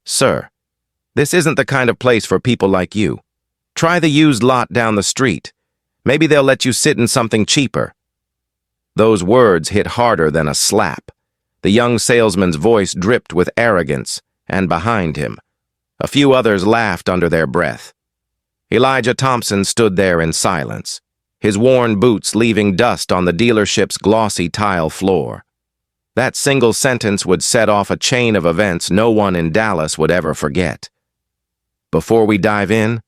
"Sir, this isn't the kind of place for people like you. Try the used lot down the street. Maybe they'll let you sit in something cheaper." Those words hit harder than a slap. The young salesman's voice dripped with arrogance, and behind him, a few others laughed under their breath. Elijah Thompson stood there in silence, his worn boots leaving dust on the dealership's glossy tile floor. That single sentence would set off a chain of events no one in Dallas would ever forget. Before we dive in,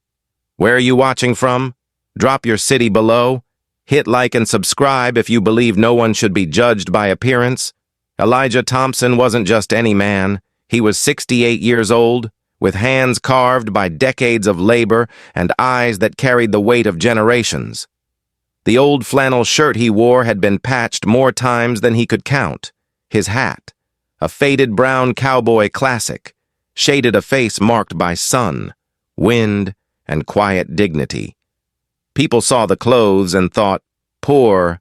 where are you watching from? Drop your city below. Hit like and subscribe if you believe no one should be judged by appearance. Elijah Thompson wasn't just any man. He was 68 years old, with hands carved by decades of labor and eyes that carried the weight of generations. The old flannel shirt he wore had been patched more times than he could count. His hat, a faded brown cowboy classic, shaded a face marked by sun, wind, and quiet dignity. People saw the clothes and thought, poor.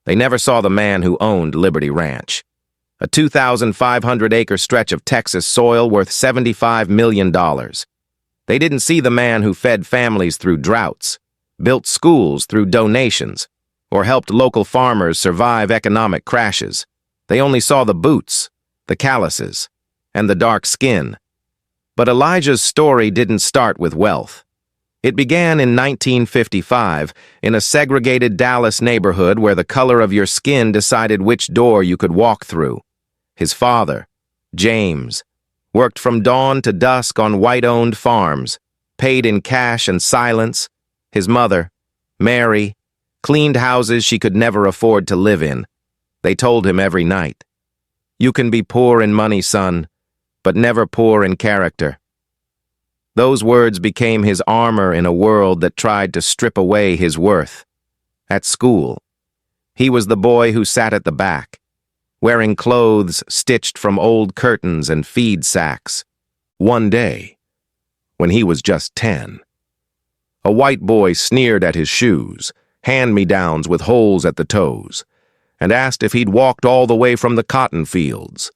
They never saw the man who owned Liberty Ranch, a 2,500-acre stretch of Texas soil worth $75 million. They didn't see the man who fed families through droughts, built schools through donations, or helped local farmers survive economic crashes. They only saw the boots, the calluses, and the dark skin. But Elijah's story didn't start with wealth. It began in 1955 in a segregated Dallas neighborhood where the color of your skin decided which door you could walk through. His father, James, worked from dawn to dusk on white-owned farms, paid in cash and silence. His mother, Mary, cleaned houses she could never afford to live in. They told him every night, "You can be poor in money, son, but never poor in character." Those words became his armor in a world that tried to strip away his worth. At school, he was the boy who sat at the back, wearing clothes stitched from old curtains and feed sacks. One day, when he was just 10, a white boy sneered at his shoes, hand-me-downs with holes at the toes, and asked if he'd walked all the way from the cotton fields.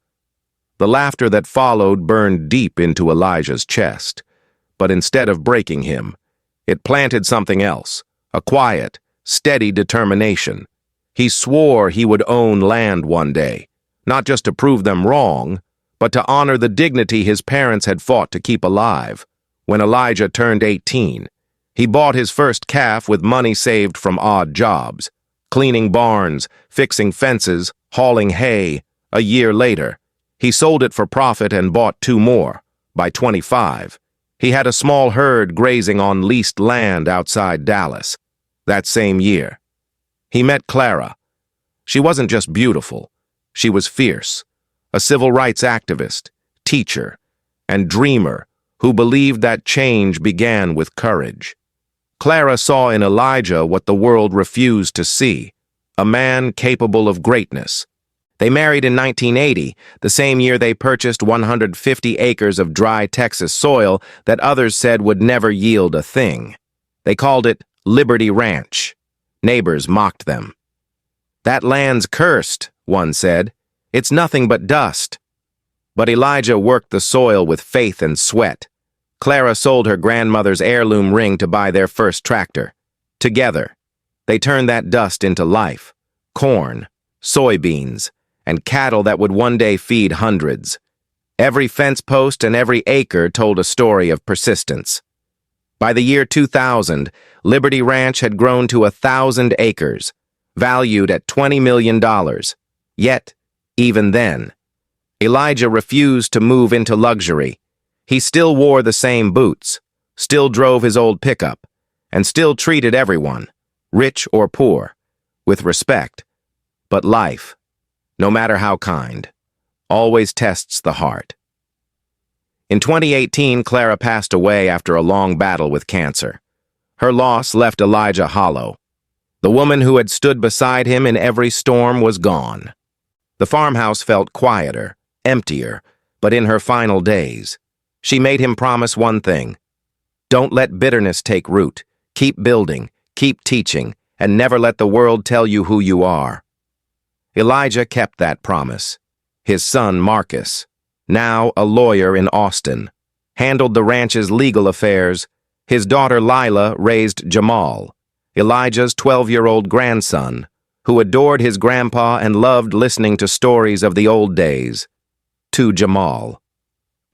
The laughter that followed burned deep into Elijah's chest, but instead of breaking him, it planted something else, a quiet, steady determination. He swore he would own land one day, not just to prove them wrong, but to honor the dignity his parents had fought to keep alive. When Elijah turned 18, he bought his first calf with money saved from odd jobs, cleaning barns, fixing fences, hauling hay. A year later, he sold it for profit and bought 2 more. By 25, he had a small herd grazing on leased land outside Dallas. That same year, he met Clara. She wasn't just beautiful, she was fierce, a civil rights activist, teacher, and dreamer who believed that change began with courage. Clara saw in Elijah what the world refused to see, a man capable of greatness. They married in 1980, the same year they purchased 150 acres of dry Texas soil that others said would never yield a thing. They called it Liberty Ranch. Neighbors mocked them. "That land's cursed," one said. "It's nothing but dust." But Elijah worked the soil with faith and sweat. Clara sold her grandmother's heirloom ring to buy their first tractor. Together, they turned that dust into life, corn, soybeans, and cattle that would one day feed hundreds. Every fence post and every acre told a story of persistence. By the year 2000, Liberty Ranch had grown to 1,000 acres, valued at $20 million. Yet, even then, Elijah refused to move into luxury. He still wore the same boots, still drove his old pickup, and still treated everyone, rich or poor, with respect. But life, no matter how kind, always tests the heart. In 2018, Clara passed away after a long battle with cancer. Her loss left Elijah hollow. The woman who had stood beside him in every storm was gone. The farmhouse felt quieter, emptier, but in her final days, she made him promise one thing: don't let bitterness take root. Keep building, keep teaching, and never let the world tell you who you are. Elijah kept that promise. His son, Marcus, now a lawyer in Austin, handled the ranch's legal affairs. His daughter Lila raised Jamal, Elijah's 12-year-old grandson, who adored his grandpa and loved listening to stories of the old days. To Jamal.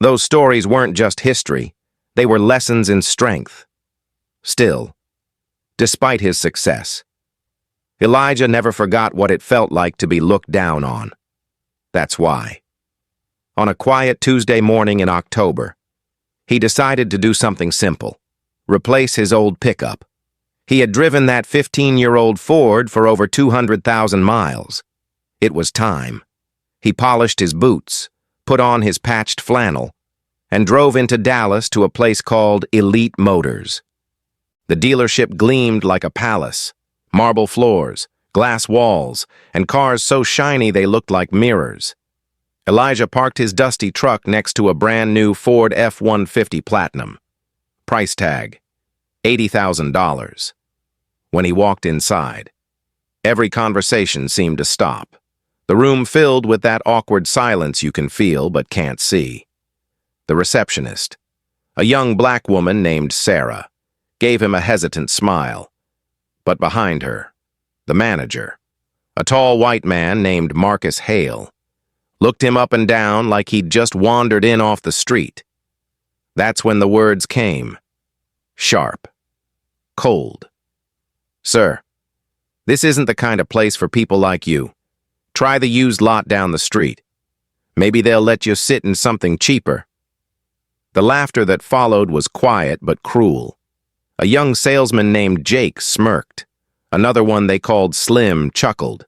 Those stories weren't just history, they were lessons in strength. Still, despite his success, Elijah never forgot what it felt like to be looked down on. That's why. On a quiet Tuesday morning in October, he decided to do something simple: replace his old pickup. He had driven that 15-year-old Ford for over 200,000 miles. It was time. He polished his boots, put on his patched flannel, and drove into Dallas to a place called Elite Motors. The dealership gleamed like a palace: marble floors, glass walls, and cars so shiny they looked like mirrors. Elijah parked his dusty truck next to a brand-new Ford F-150 Platinum. Price tag: $80,000. When he walked inside, every conversation seemed to stop. The room filled with that awkward silence you can feel but can't see. The receptionist, a young black woman named Sarah, gave him a hesitant smile. But behind her, the manager, a tall white man named Marcus Hale, looked him up and down like he'd just wandered in off the street. That's when the words came. Sharp. Cold. "Sir, this isn't the kind of place for people like you. Try the used lot down the street. Maybe they'll let you sit in something cheaper." The laughter that followed was quiet but cruel. A young salesman named Jake smirked. Another one they called Slim chuckled.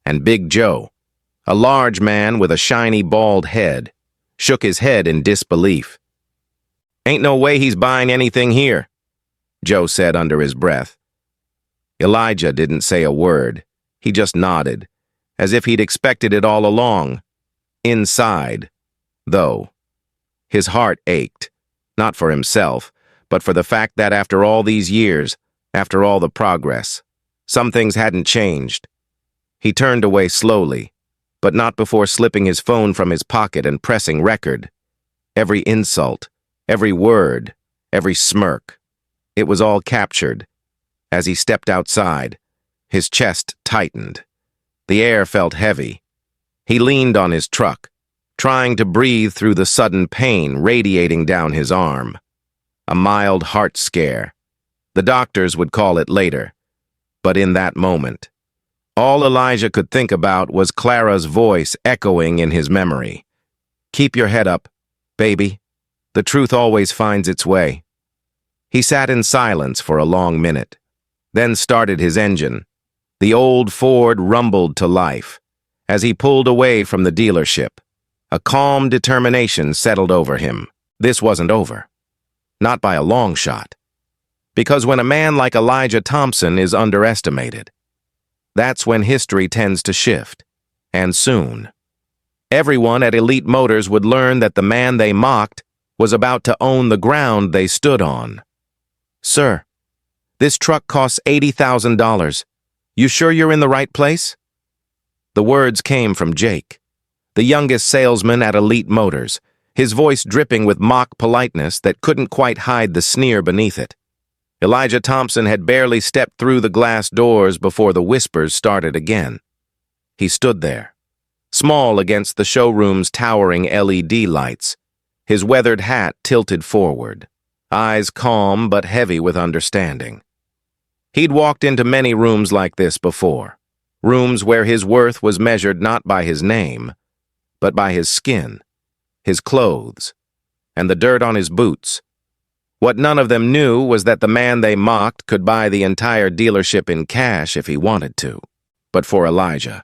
And Big Joe, a large man with a shiny bald head, shook his head in disbelief. "Ain't no way he's buying anything here," Joe said under his breath. Elijah didn't say a word. He just nodded, as if he'd expected it all along. Inside, though, his heart ached, not for himself, but for the fact that after all these years, after all the progress, some things hadn't changed. He turned away slowly, but not before slipping his phone from his pocket and pressing record. Every insult, every word, every smirk, it was all captured. As he stepped outside, his chest tightened. The air felt heavy. He leaned on his truck, trying to breathe through the sudden pain radiating down his arm. A mild heart scare. The doctors would call it later. But in that moment, all Elijah could think about was Clara's voice echoing in his memory. "Keep your head up, baby. The truth always finds its way." He sat in silence for a long minute, then started his engine. The old Ford rumbled to life. As he pulled away from the dealership, a calm determination settled over him. This wasn't over. Not by a long shot. Because when a man like Elijah Thompson is underestimated, that's when history tends to shift. And soon. Everyone at Elite Motors would learn that the man they mocked was about to own the ground they stood on. "Sir, this truck costs $80,000. You sure you're in the right place?" The words came from Jake, the youngest salesman at Elite Motors, his voice dripping with mock politeness that couldn't quite hide the sneer beneath it. Elijah Thompson had barely stepped through the glass doors before the whispers started again. He stood there, small against the showroom's towering LED lights, his weathered hat tilted forward, eyes calm but heavy with understanding. He'd walked into many rooms like this before, rooms where his worth was measured not by his name, but by his skin, his clothes, and the dirt on his boots. What none of them knew was that the man they mocked could buy the entire dealership in cash if he wanted to. But for Elijah,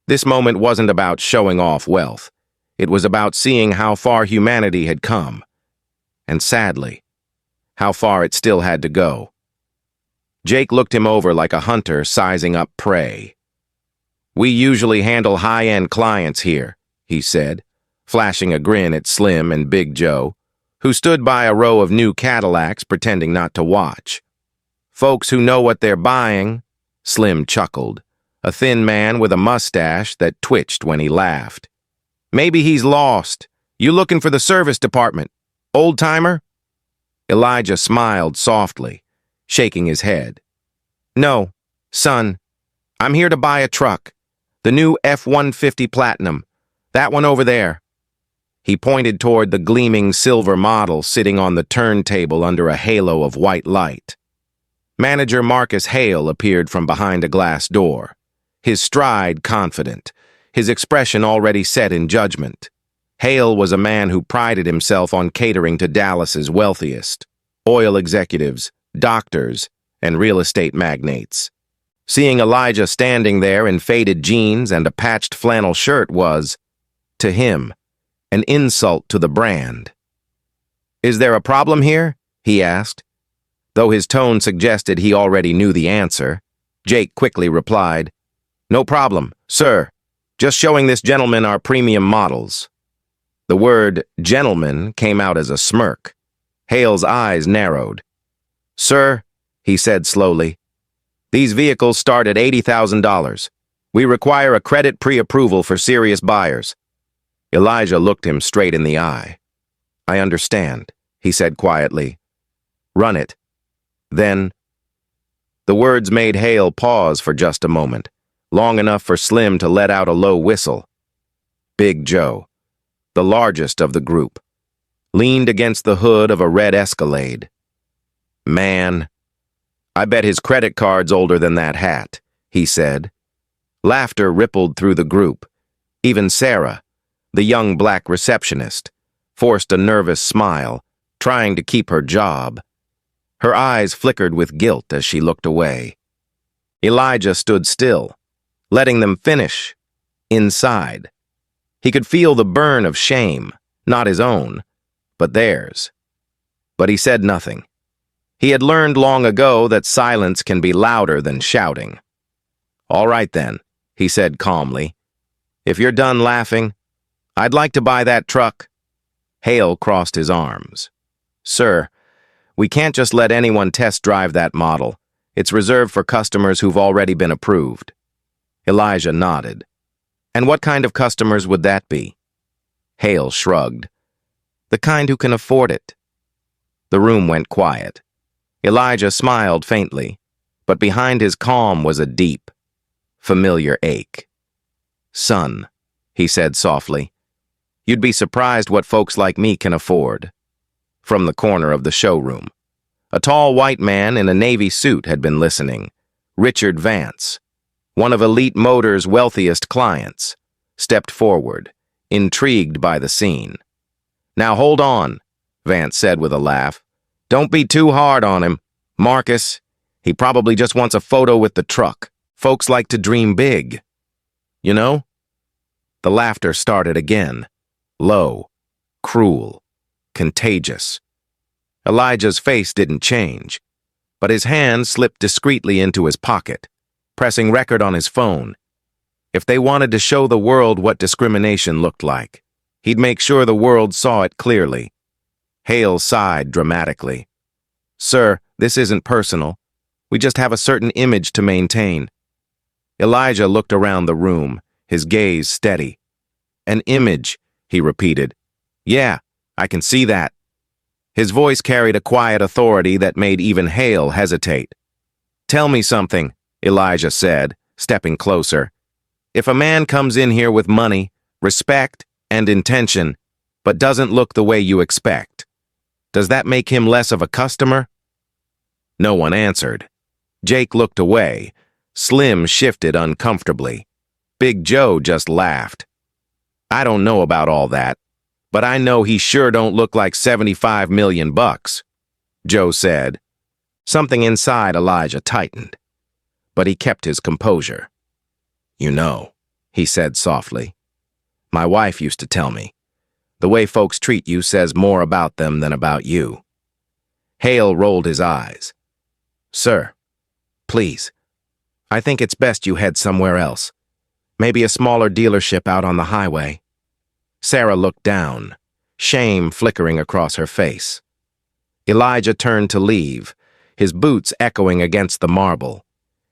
this moment wasn't about showing off wealth. It was about seeing how far humanity had come. And sadly, how far it still had to go. Jake looked him over like a hunter sizing up prey. "We usually handle high-end clients here," he said, flashing a grin at Slim and Big Joe, who stood by a row of new Cadillacs pretending not to watch. "Folks who know what they're buying," Slim chuckled, a thin man with a mustache that twitched when he laughed. Maybe he's lost. You looking for the service department? Old-timer? Elijah smiled softly, shaking his head. No, son. I'm here to buy a truck. The new F-150 Platinum. That one over there. He pointed toward the gleaming silver model sitting on the turntable under a halo of white light. Manager Marcus Hale appeared from behind a glass door, his stride confident, his expression already set in judgment. Hale was a man who prided himself on catering to Dallas's wealthiest, oil executives, doctors, and real estate magnates. Seeing Elijah standing there in faded jeans and a patched flannel shirt was, to him, an insult to the brand. "Is there a problem here?" he asked. Though his tone suggested he already knew the answer, Jake quickly replied, "No problem, sir. Just showing this gentleman our premium models." The word gentleman came out as a smirk. Hale's eyes narrowed. "Sir," he said slowly, "these vehicles start at $80,000. We require a credit pre-approval for serious buyers." Elijah looked him straight in the eye. "I understand," he said quietly. "Run it." Then, the words made Hale pause for just a moment, long enough for Slim to let out a low whistle. Big Joe, the largest of the group, leaned against the hood of a red Escalade. "Man, I bet his credit card's older than that hat," he said. Laughter rippled through the group. Even Sarah, the young black receptionist, forced a nervous smile, trying to keep her job. Her eyes flickered with guilt as she looked away. Elijah stood still, letting them finish. Inside, he could feel the burn of shame, not his own, but theirs. But he said nothing. He had learned long ago that silence can be louder than shouting. "All right then," he said calmly. "If you're done laughing, I'd like to buy that truck." Hale crossed his arms. "Sir, we can't just let anyone test drive that model. It's reserved for customers who've already been approved." Elijah nodded. "And what kind of customers would that be?" Hale shrugged. "The kind who can afford it." The room went quiet. Elijah smiled faintly, but behind his calm was a deep, familiar ache. "Son," he said softly, "you'd be surprised what folks like me can afford." From the corner of the showroom, a tall white man in a navy suit had been listening. Richard Vance, one of Elite Motors' wealthiest clients, stepped forward, intrigued by the scene. "Now hold on," Vance said with a laugh. "Don't be too hard on him, Marcus. He probably just wants a photo with the truck. Folks like to dream big. You know?" The laughter started again, low, cruel, contagious. Elijah's face didn't change, but his hand slipped discreetly into his pocket, pressing record on his phone. If they wanted to show the world what discrimination looked like, he'd make sure the world saw it clearly. Hale sighed dramatically. "Sir, this isn't personal. We just have a certain image to maintain." Elijah looked around the room, his gaze steady. "An image," he repeated. "Yeah, I can see that." His voice carried a quiet authority that made even Hale hesitate. "Tell me something," Elijah said, stepping closer. "If a man comes in here with money, respect, and intention, but doesn't look the way you expect, does that make him less of a customer?" No one answered. Jake looked away. Slim shifted uncomfortably. Big Joe just laughed. "I don't know about all that, but I know he sure don't look like 75 million bucks," Joe said. Something inside Elijah tightened, but he kept his composure. "You know," he said softly, "my wife used to tell me, the way folks treat you says more about them than about you." Hale rolled his eyes. "Sir, please, I think it's best you head somewhere else. Maybe a smaller dealership out on the highway." Sarah looked down, shame flickering across her face. Elijah turned to leave, his boots echoing against the marble.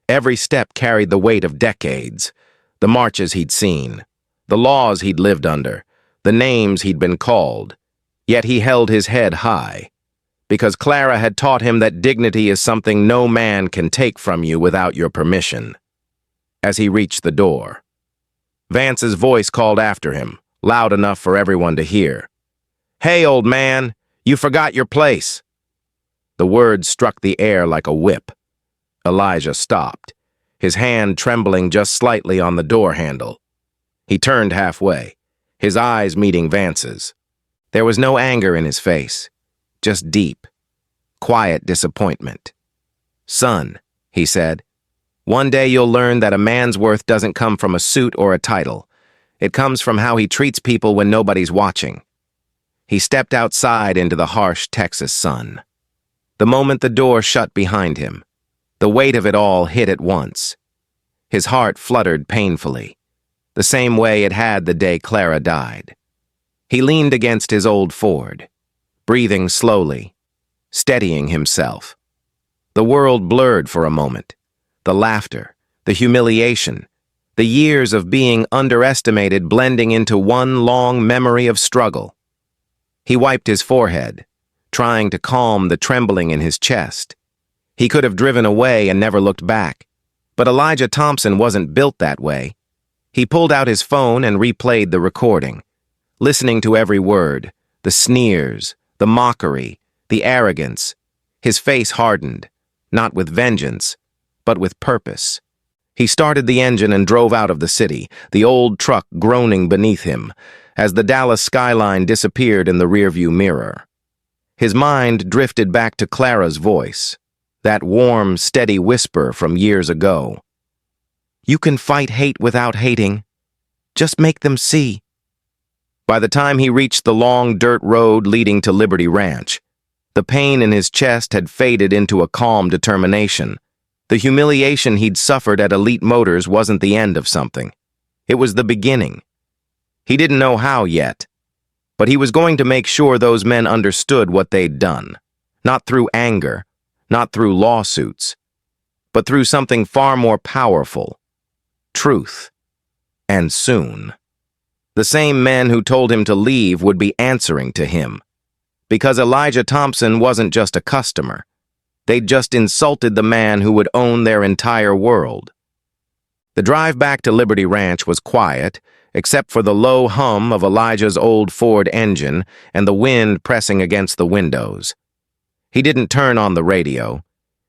Every step carried the weight of decades, the marches he'd seen, the laws he'd lived under, the names he'd been called, yet he held his head high, because Clara had taught him that dignity is something no man can take from you without your permission. As he reached the door, Vance's voice called after him, loud enough for everyone to hear. "Hey, old man, you forgot your place." The words struck the air like a whip. Elijah stopped, his hand trembling just slightly on the door handle. He turned halfway, his eyes meeting Vance's. There was no anger in his face, just deep, quiet disappointment. "Son," he said, "one day you'll learn that a man's worth doesn't come from a suit or a title. It comes from how he treats people when nobody's watching." He stepped outside into the harsh Texas sun. The moment the door shut behind him, the weight of it all hit at once. His heart fluttered painfully, the same way it had the day Clara died. He leaned against his old Ford, breathing slowly, steadying himself. The world blurred for a moment. The laughter, the humiliation, the years of being underestimated blending into one long memory of struggle. He wiped his forehead, trying to calm the trembling in his chest. He could have driven away and never looked back, but Elijah Thompson wasn't built that way. He pulled out his phone and replayed the recording, listening to every word, the sneers, the mockery, the arrogance. His face hardened, not with vengeance, but with purpose. He started the engine and drove out of the city, the old truck groaning beneath him, as the Dallas skyline disappeared in the rearview mirror. His mind drifted back to Clara's voice, that warm, steady whisper from years ago. "You can fight hate without hating. Just make them see." By the time he reached the long dirt road leading to Liberty Ranch, the pain in his chest had faded into a calm determination. The humiliation he'd suffered at Elite Motors wasn't the end of something. It was the beginning. He didn't know how yet, but he was going to make sure those men understood what they'd done, not through anger, not through lawsuits, but through something far more powerful: truth. And soon. The same men who told him to leave would be answering to him, because Elijah Thompson wasn't just a customer. They'd just insulted the man who would own their entire world. The drive back to Liberty Ranch was quiet, except for the low hum of Elijah's old Ford engine and the wind pressing against the windows. He didn't turn on the radio.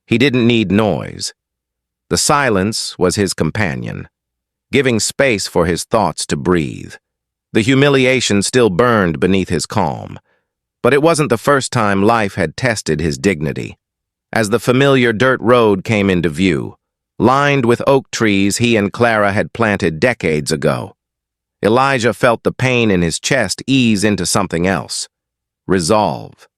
He didn't need noise. The silence was his companion, giving space for his thoughts to breathe. The humiliation still burned beneath his calm, but it wasn't the first time life had tested his dignity. As the familiar dirt road came into view, lined with oak trees he and Clara had planted decades ago, Elijah felt the pain in his chest ease into something else: resolve.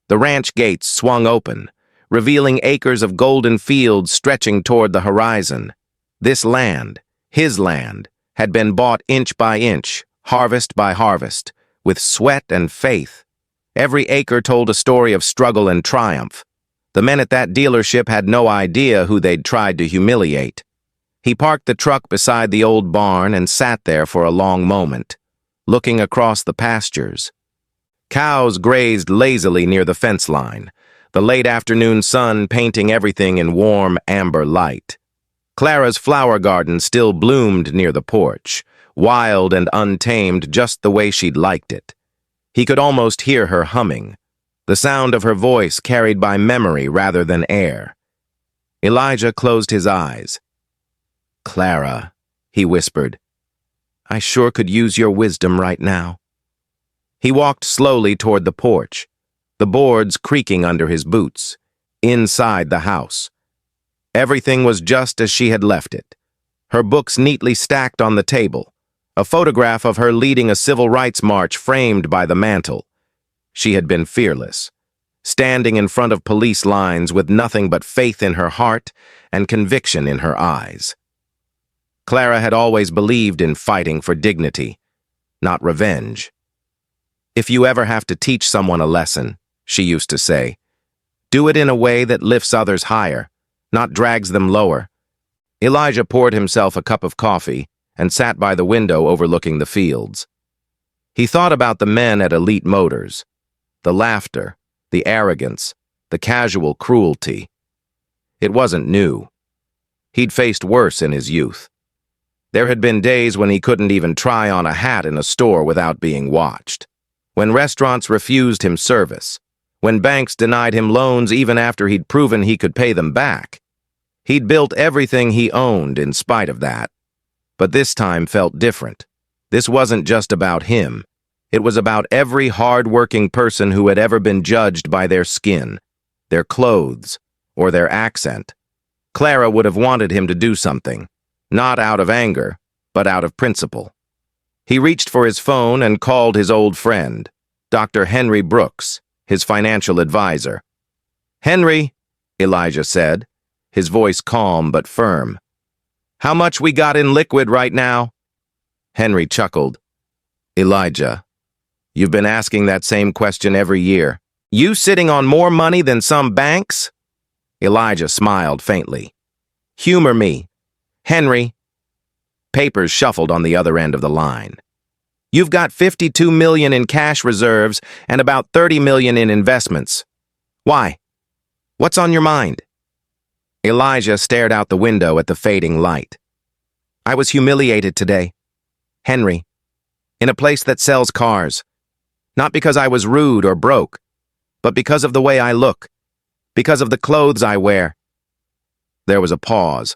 The ranch gates swung open, revealing acres of golden fields stretching toward the horizon. This land, his land, had been bought inch by inch, harvest by harvest, with sweat and faith. Every acre told a story of struggle and triumph. The men at that dealership had no idea who they'd tried to humiliate. He parked the truck beside the old barn and sat there for a long moment, looking across the pastures. Cows grazed lazily near the fence line, the late afternoon sun painting everything in warm amber light. Clara's flower garden still bloomed near the porch, wild and untamed just the way she'd liked it. He could almost hear her humming, the sound of her voice carried by memory rather than air. Elijah closed his eyes. "Clara," he whispered, "I sure could use your wisdom right now." He walked slowly toward the porch, the boards creaking under his boots, inside the house. Everything was just as she had left it. Her books neatly stacked on the table, a photograph of her leading a civil rights march framed by the mantel. She had been fearless, standing in front of police lines with nothing but faith in her heart and conviction in her eyes. Clara had always believed in fighting for dignity, not revenge. "If you ever have to teach someone a lesson," she used to say, "do it in a way that lifts others higher, not drags them lower." Elijah poured himself a cup of coffee and sat by the window overlooking the fields. He thought about the men at Elite Motors, the laughter, the arrogance, the casual cruelty. It wasn't new. He'd faced worse in his youth. There had been days when he couldn't even try on a hat in a store without being watched. When restaurants refused him service. When banks denied him loans even after he'd proven he could pay them back. He'd built everything he owned in spite of that. But this time felt different. This wasn't just about him. It was about every hard-working person who had ever been judged by their skin, their clothes, or their accent. Clara would have wanted him to do something, not out of anger, but out of principle. He reached for his phone and called his old friend, Dr. Henry Brooks, his financial advisor. "Henry," Elijah said, his voice calm but firm. "How much we got in liquid right now?" Henry chuckled. "Elijah, you've been asking that same question every year. You sitting on more money than some banks?" Elijah smiled faintly. "Humor me. Henry." Papers shuffled on the other end of the line. "You've got $52 million in cash reserves and about $30 million in investments. Why? What's on your mind?" Elijah stared out the window at the fading light. "I was humiliated today. Henry, in a place that sells cars. Not because I was rude or broke, but because of the way I look, because of the clothes I wear." There was a pause.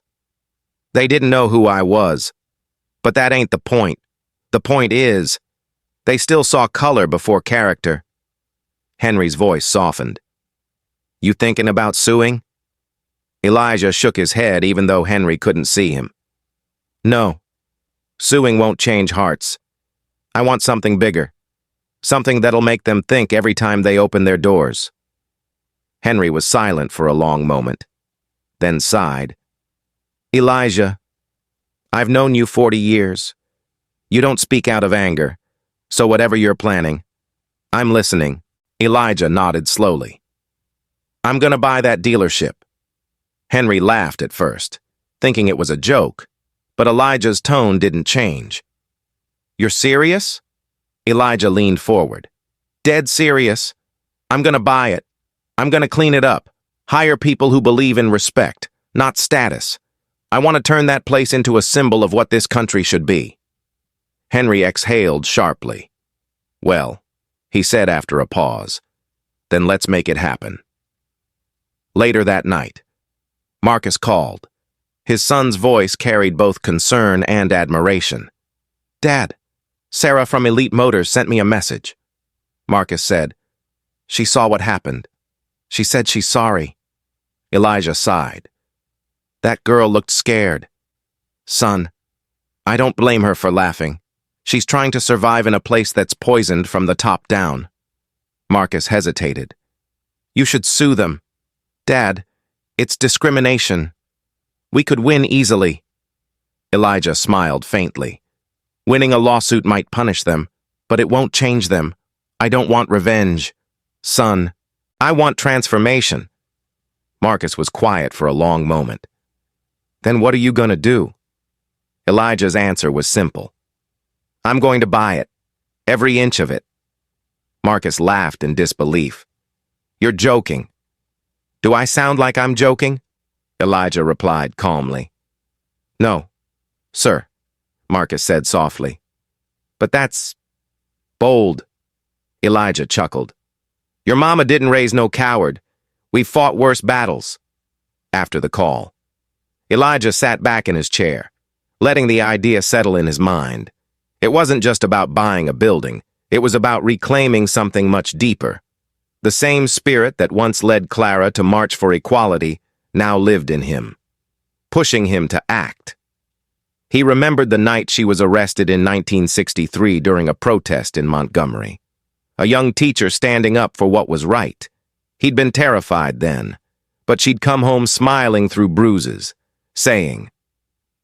"They didn't know who I was. But that ain't the point. The point is, they still saw color before character." Henry's voice softened. "You thinking about suing?" Elijah shook his head even though Henry couldn't see him. "No. Suing won't change hearts. I want something bigger. Something that'll make them think every time they open their doors." Henry was silent for a long moment, then sighed. "Elijah, I've known you 40 years. You don't speak out of anger, so whatever you're planning, I'm listening." Elijah nodded slowly. "I'm gonna buy that dealership." Henry laughed at first, thinking it was a joke, but Elijah's tone didn't change. "You're serious?" Elijah leaned forward. "Dead serious. I'm gonna buy it. I'm gonna clean it up. Hire people who believe in respect, not status. I want to turn that place into a symbol of what this country should be." Henry exhaled sharply. "Well," he said after a pause, "then let's make it happen." Later that night, Marcus called. His son's voice carried both concern and admiration. "Dad, Sarah from Elite Motors sent me a message." Marcus said, "She saw what happened. She said she's sorry." Elijah sighed. "That girl looked scared." "Son, I don't blame her for laughing. She's trying to survive in a place that's poisoned from the top down." Marcus hesitated. "You should sue them." "Dad, it's discrimination. We could win easily." Elijah smiled faintly. "Winning a lawsuit might punish them, but it won't change them. I don't want revenge. Son, I want transformation." Marcus was quiet for a long moment. "Then what are you going to do?" Elijah's answer was simple. "I'm going to buy it. Every inch of it." Marcus laughed in disbelief. "You're joking." "Do I sound like I'm joking?" Elijah replied calmly. "No, sir," Marcus said softly. "But that's bold." Elijah chuckled. "Your mama didn't raise no coward. We've fought worse battles." After the call, Elijah sat back in his chair, letting the idea settle in his mind. It wasn't just about buying a building. It was about reclaiming something much deeper. The same spirit that once led Clara to march for equality now lived in him, pushing him to act. He remembered the night she was arrested in 1963 during a protest in Montgomery. A young teacher standing up for what was right. He'd been terrified then, but she'd come home smiling through bruises, saying,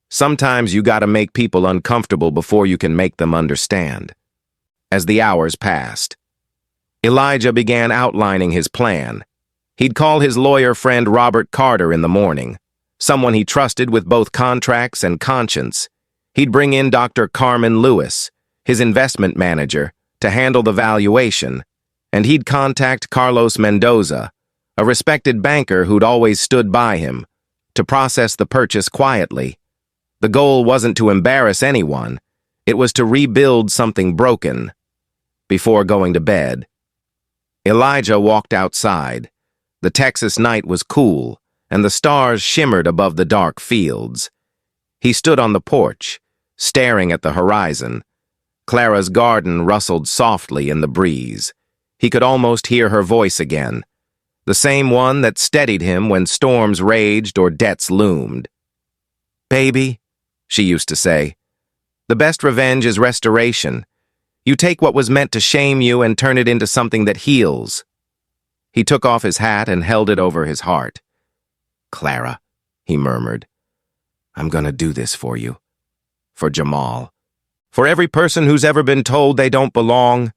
"Sometimes you gotta make people uncomfortable before you can make them understand." As the hours passed, Elijah began outlining his plan. He'd call his lawyer friend Robert Carter in the morning, someone he trusted with both contracts and conscience. He'd bring in Dr. Carmen Lewis, his investment manager, to handle the valuation, and he'd contact Carlos Mendoza, a respected banker who'd always stood by him, to process the purchase quietly. The goal wasn't to embarrass anyone, it was to rebuild something broken. Before going to bed, Elijah walked outside. The Texas night was cool, and the stars shimmered above the dark fields. He stood on the porch, staring at the horizon. Clara's garden rustled softly in the breeze. He could almost hear her voice again, the same one that steadied him when storms raged or debts loomed. "Baby," she used to say, "the best revenge is restoration. You take what was meant to shame you and turn it into something that heals." He took off his hat and held it over his heart. "Clara," he murmured, "I'm gonna do this for you. For Jamal. For every person who's ever been told they don't belong."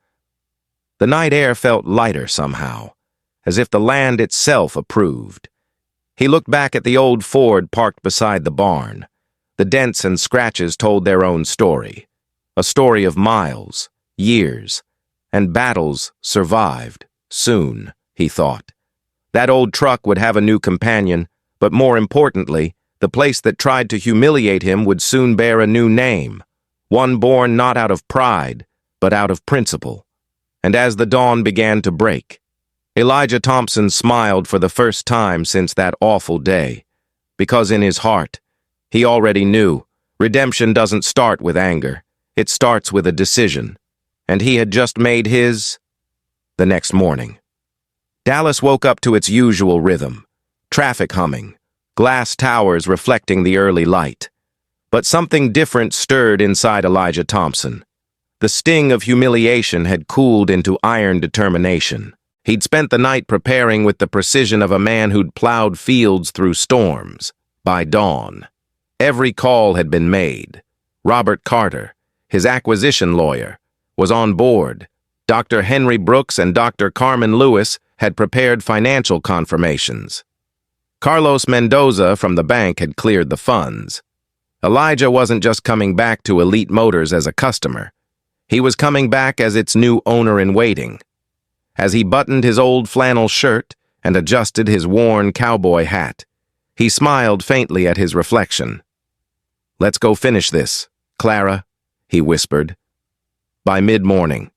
The night air felt lighter somehow, as if the land itself approved. He looked back at the old Ford parked beside the barn. The dents and scratches told their own story. A story of miles, years, and battles survived. Soon, he thought. That old truck would have a new companion, but more importantly, the place that tried to humiliate him would soon bear a new name, one born not out of pride, but out of principle. And as the dawn began to break, Elijah Thompson smiled for the first time since that awful day, because in his heart, he already knew redemption doesn't start with anger, it starts with a decision, and he had just made his. The next morning, Dallas woke up to its usual rhythm, traffic humming, glass towers reflecting the early light. But something different stirred inside Elijah Thompson. The sting of humiliation had cooled into iron determination. He'd spent the night preparing with the precision of a man who'd plowed fields through storms. By dawn, every call had been made. Robert Carter, his acquisition lawyer, was on board. Dr. Henry Brooks and Dr. Carmen Lewis had prepared financial confirmations. Carlos Mendoza from the bank had cleared the funds. Elijah wasn't just coming back to Elite Motors as a customer. He was coming back as its new owner-in-waiting. As he buttoned his old flannel shirt and adjusted his worn cowboy hat, he smiled faintly at his reflection. "Let's go finish this, Clara," he whispered. By mid-morning,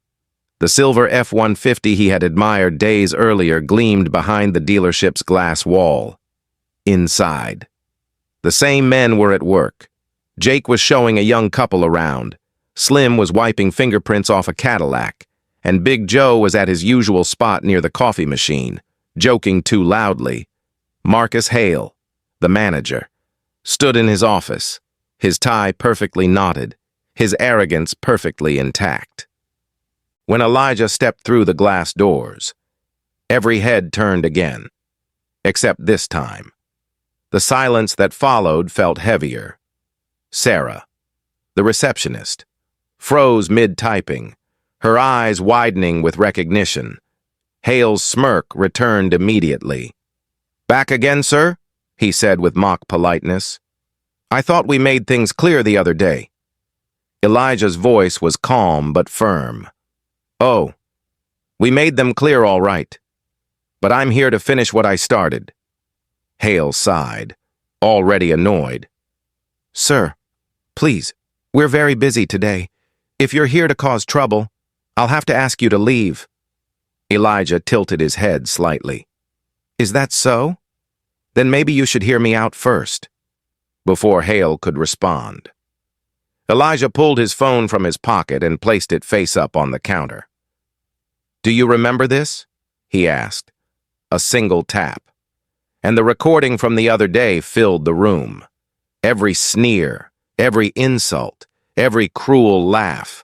the silver F-150 he had admired days earlier gleamed behind the dealership's glass wall. Inside, the same men were at work. Jake was showing a young couple around. Slim was wiping fingerprints off a Cadillac, and Big Joe was at his usual spot near the coffee machine, joking too loudly. Marcus Hale, the manager, stood in his office, his tie perfectly knotted, his arrogance perfectly intact. When Elijah stepped through the glass doors, every head turned again, except this time. The silence that followed felt heavier. Sarah, the receptionist, froze mid-typing, her eyes widening with recognition. Hale's smirk returned immediately. "Back again, sir?" he said with mock politeness. "I thought we made things clear the other day." Elijah's voice was calm but firm. "Oh, we made them clear all right. But I'm here to finish what I started." Hale sighed, already annoyed. "Sir, please, we're very busy today. If you're here to cause trouble, I'll have to ask you to leave." Elijah tilted his head slightly. "Is that so? Then maybe you should hear me out first." Before Hale could respond, Elijah pulled his phone from his pocket and placed it face up on the counter. "Do you remember this?" he asked. A single tap. And the recording from the other day filled the room. Every sneer, every insult, every cruel laugh.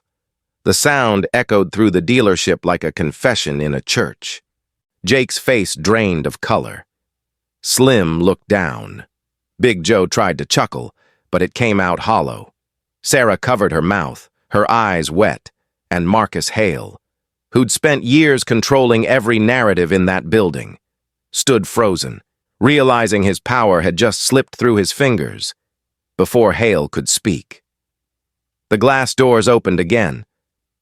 The sound echoed through the dealership like a confession in a church. Jake's face drained of color. Slim looked down. Big Joe tried to chuckle, but it came out hollow. Sarah covered her mouth, her eyes wet, and Marcus Hale, who'd spent years controlling every narrative in that building, stood frozen, realizing his power had just slipped through his fingers before Hale could speak. The glass doors opened again,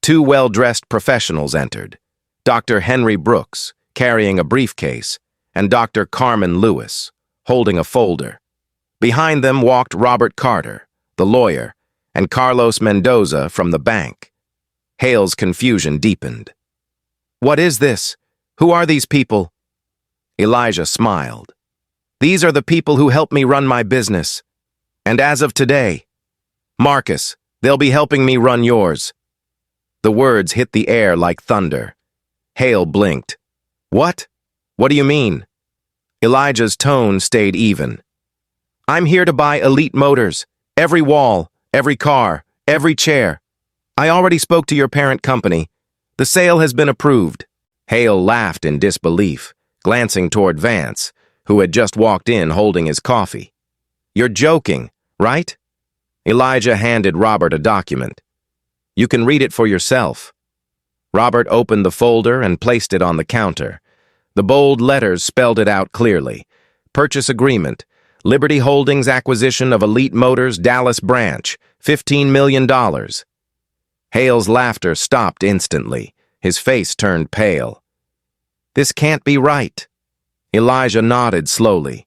Two well-dressed professionals entered. Dr. Henry Brooks, carrying a briefcase, and Dr. Carmen Lewis, holding a folder. Behind them walked Robert Carter, the lawyer, and Carlos Mendoza from the bank. Hale's confusion deepened. "What is this? Who are these people?" Elijah smiled. "These are the people who help me run my business. And as of today, Marcus, they'll be helping me run yours." The words hit the air like thunder. Hale blinked. "What? What do you mean?" Elijah's tone stayed even. "I'm here to buy Elite Motors. Every wall, every car, every chair. I already spoke to your parent company. The sale has been approved." Hale laughed in disbelief, glancing toward Vance, who had just walked in holding his coffee. "You're joking, right?" Elijah handed Robert a document. "You can read it for yourself." Robert opened the folder and placed it on the counter. The bold letters spelled it out clearly. Purchase agreement. Liberty Holdings acquisition of Elite Motors Dallas branch. $15 million. Hale's laughter stopped instantly. His face turned pale. "This can't be right." Elijah nodded slowly.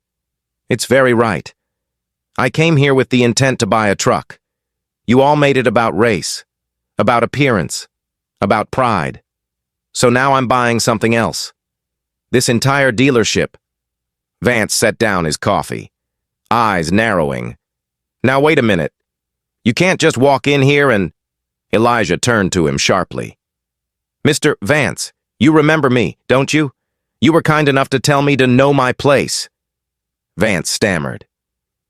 "It's very right. I came here with the intent to buy a truck. You all made it about race, about appearance, about pride. So now I'm buying something else. This entire dealership." Vance set down his coffee, eyes narrowing. "Now wait a minute. You can't just walk in here and—" Elijah turned to him sharply. "Mr. Vance, you remember me, don't you? You were kind enough to tell me to know my place." Vance stammered.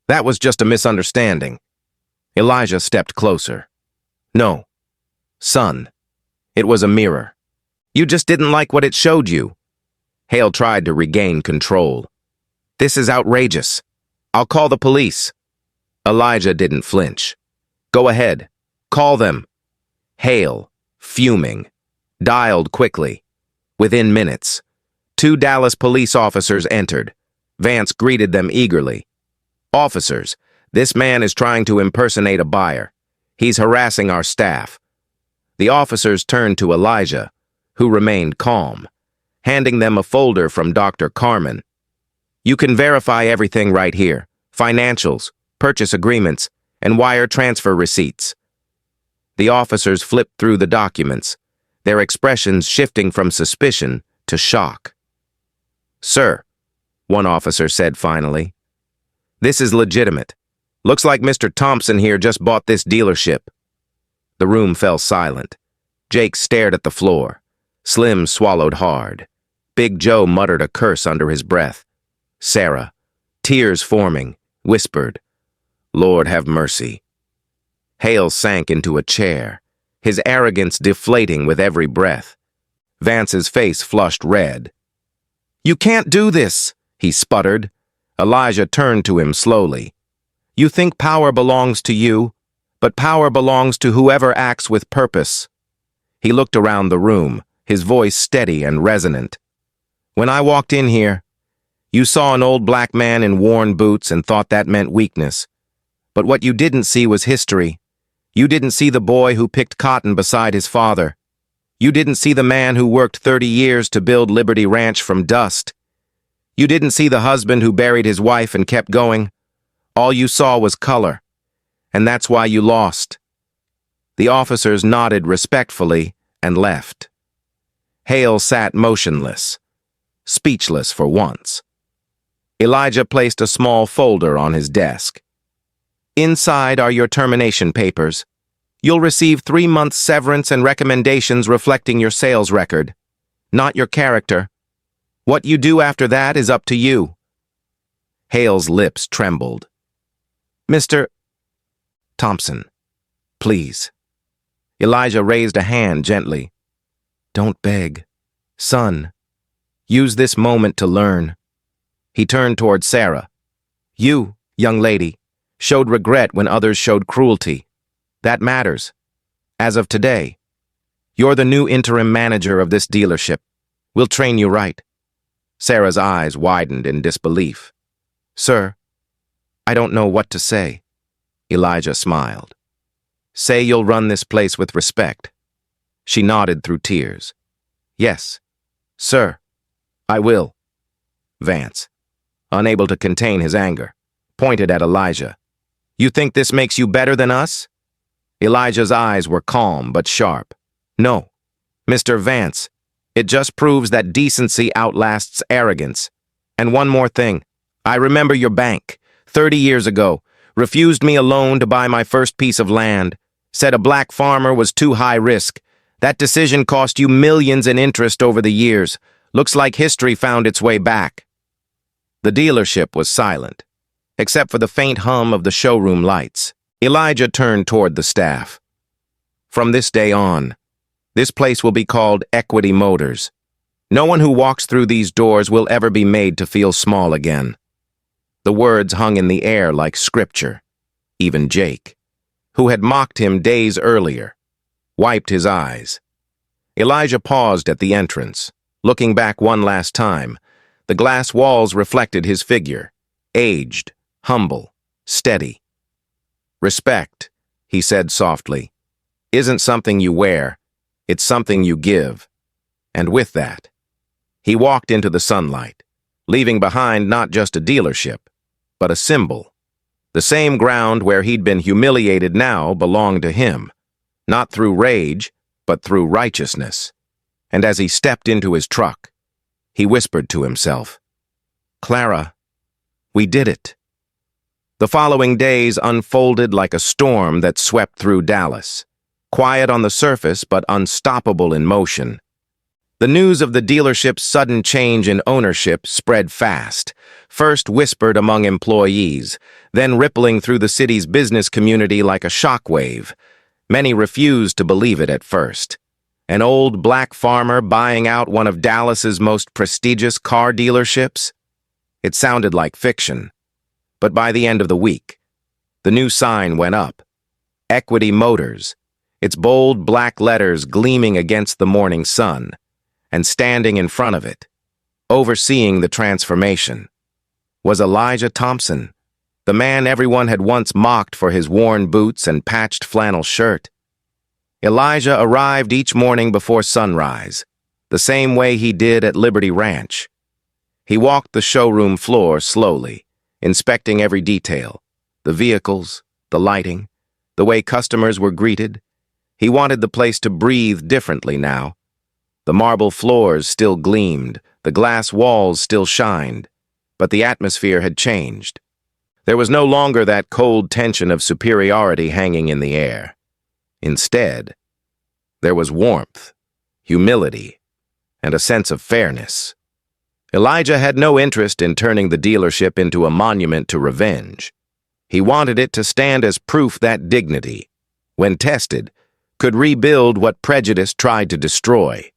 "That was just a misunderstanding." Elijah stepped closer. "No, son. It was a mirror. You just didn't like what it showed you." Hale tried to regain control. "This is outrageous. I'll call the police." Elijah didn't flinch. "Go ahead. Call them." Hale, fuming, dialed quickly. Within minutes, 2 Dallas police officers entered. Vance greeted them eagerly. "Officers, this man is trying to impersonate a buyer. He's harassing our staff." The officers turned to Elijah, who remained calm, handing them a folder from Dr. Carmen. "You can verify everything right here: financials, purchase agreements, and wire transfer receipts." The officers flipped through the documents, their expressions shifting from suspicion to shock. "Sir," one officer said finally, "this is legitimate. Looks like Mr. Thompson here just bought this dealership." The room fell silent. Jake stared at the floor. Slim swallowed hard. Big Joe muttered a curse under his breath. Sarah, tears forming, whispered, "Lord have mercy." Hale sank into a chair, his arrogance deflating with every breath. Vance's face flushed red. "You can't do this," he sputtered. Elijah turned to him slowly. "You think power belongs to you, but power belongs to whoever acts with purpose." He looked around the room, his voice steady and resonant. "When I walked in here, you saw an old black man in worn boots and thought that meant weakness. But what you didn't see was history. You didn't see the boy who picked cotton beside his father. You didn't see the man who worked 30 years to build Liberty Ranch from dust. You didn't see the husband who buried his wife and kept going. All you saw was color. And that's why you lost." The officers nodded respectfully and left. Hale sat motionless, speechless for once. Elijah placed a small folder on his desk. "Inside are your termination papers. You'll receive 3 months severance and recommendations reflecting your sales record, not your character. What you do after that is up to you." Hale's lips trembled. "Mr. Thompson, please." Elijah raised a hand gently. "Don't beg. Son, use this moment to learn." He turned toward Sarah. "You, young lady, showed regret when others showed cruelty. That matters. As of today, you're the new interim manager of this dealership. We'll train you right." Sarah's eyes widened in disbelief. "Sir, I don't know what to say." Elijah smiled. "Say you'll run this place with respect. She nodded through tears. Yes, sir, I will. Vance, unable to contain his anger, pointed at Elijah. You think this makes you better than us? Elijah's eyes were calm but sharp. No, Mr. Vance, it just proves that decency outlasts arrogance. And one more thing. I remember your bank, 30 years ago, refused me a loan to buy my first piece of land, said a black farmer was too high risk. That decision cost you millions in interest over the years. Looks like history found its way back. The dealership was silent, except for the faint hum of the showroom lights. Elijah turned toward the staff. From this day on, this place will be called Equity Motors. No one who walks through these doors will ever be made to feel small again. The words hung in the air like scripture. Even Jake, who had mocked him days earlier, wiped his eyes. Elijah paused at the entrance, looking back one last time. The glass walls reflected his figure, aged, humble, steady. Respect, he said softly, isn't something you wear, it's something you give. And with that, he walked into the sunlight, leaving behind not just a dealership, but a symbol. The same ground where he'd been humiliated now belonged to him, not through rage, but through righteousness. And as he stepped into his truck, he whispered to himself, Clara, we did it. The following days unfolded like a storm that swept through Dallas, quiet on the surface but unstoppable in motion. The news of the dealership's sudden change in ownership spread fast, first whispered among employees, then rippling through the city's business community like a shockwave. Many refused to believe it at first. An old black farmer buying out one of Dallas's most prestigious car dealerships? It sounded like fiction. But by the end of the week, the new sign went up. Equity Motors, its bold black letters gleaming against the morning sun. And standing in front of it, overseeing the transformation, was Elijah Thompson, the man everyone had once mocked for his worn boots and patched flannel shirt. Elijah arrived each morning before sunrise, the same way he did at Liberty Ranch. He walked the showroom floor slowly, inspecting every detail, the vehicles, the lighting, the way customers were greeted. He wanted the place to breathe differently now. The marble floors still gleamed, the glass walls still shined, but the atmosphere had changed. There was no longer that cold tension of superiority hanging in the air. Instead, there was warmth, humility, and a sense of fairness. Elijah had no interest in turning the dealership into a monument to revenge. He wanted it to stand as proof that dignity, when tested, could rebuild what prejudice tried to destroy.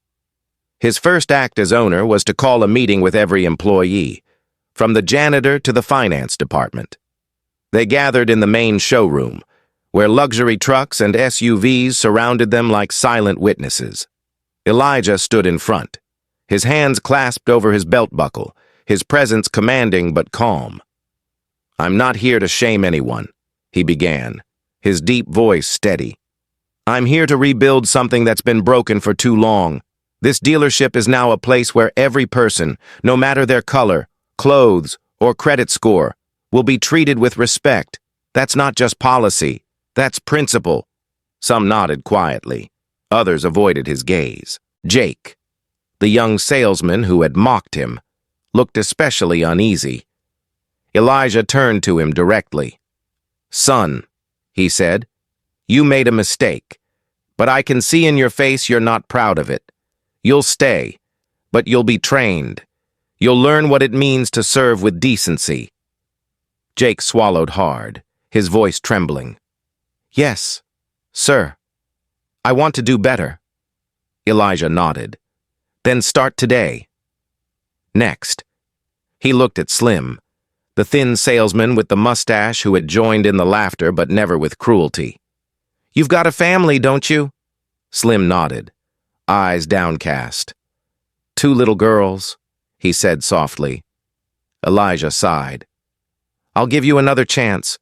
His first act as owner was to call a meeting with every employee, from the janitor to the finance department. They gathered in the main showroom, where luxury trucks and SUVs surrounded them like silent witnesses. Elijah stood in front, his hands clasped over his belt buckle, his presence commanding but calm. I'm not here to shame anyone, he began, his deep voice steady. I'm here to rebuild something that's been broken for too long. This dealership is now a place where every person, no matter their color, clothes, or credit score, will be treated with respect. That's not just policy, that's principle. Some nodded quietly. Others avoided his gaze. Jake, the young salesman who had mocked him, looked especially uneasy. Elijah turned to him directly. Son, he said, you made a mistake, but I can see in your face you're not proud of it. You'll stay, but you'll be trained. You'll learn what it means to serve with decency. Jake swallowed hard, his voice trembling. Yes, sir. I want to do better. Elijah nodded. Then start today. Next. He looked at Slim, the thin salesman with the mustache who had joined in the laughter but never with cruelty. You've got a family, don't you? Slim nodded, eyes downcast. 2 little girls, he said softly. Elijah sighed. I'll give you another chance,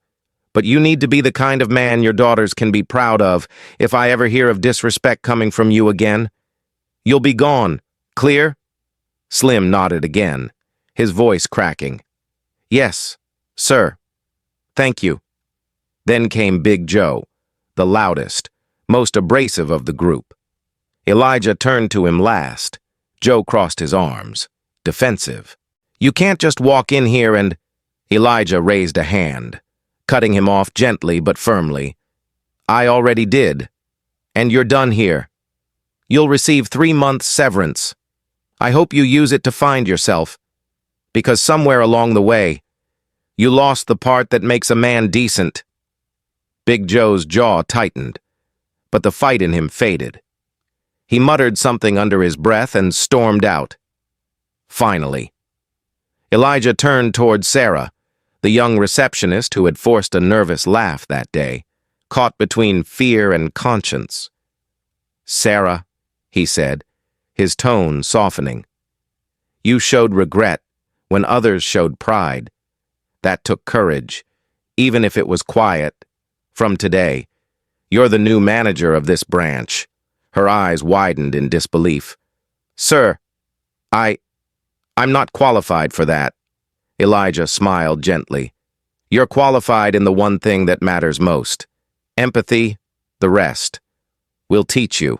but you need to be the kind of man your daughters can be proud of. If I ever hear of disrespect coming from you again, you'll be gone. Clear?" Slim nodded again, his voice cracking. "Yes, sir. Thank you." Then came Big Joe, the loudest, most abrasive of the group. Elijah turned to him last. Joe crossed his arms, defensive. "You can't just walk in here and—" Elijah raised a hand, cutting him off gently but firmly. "I already did. And you're done here. You'll receive 3 months severance. I hope you use it to find yourself, because somewhere along the way, you lost the part that makes a man decent." Big Joe's jaw tightened, but the fight in him faded. He muttered something under his breath and stormed out. Finally, Elijah turned toward Sarah, the young receptionist who had forced a nervous laugh that day, caught between fear and conscience. "Sarah," he said, his tone softening, "you showed regret when others showed pride. That took courage, even if it was quiet. From today, you're the new manager of this branch." Her eyes widened in disbelief. "Sir, I'm not qualified for that." Elijah smiled gently. "You're qualified in the one thing that matters most. Empathy, the rest. We'll teach you."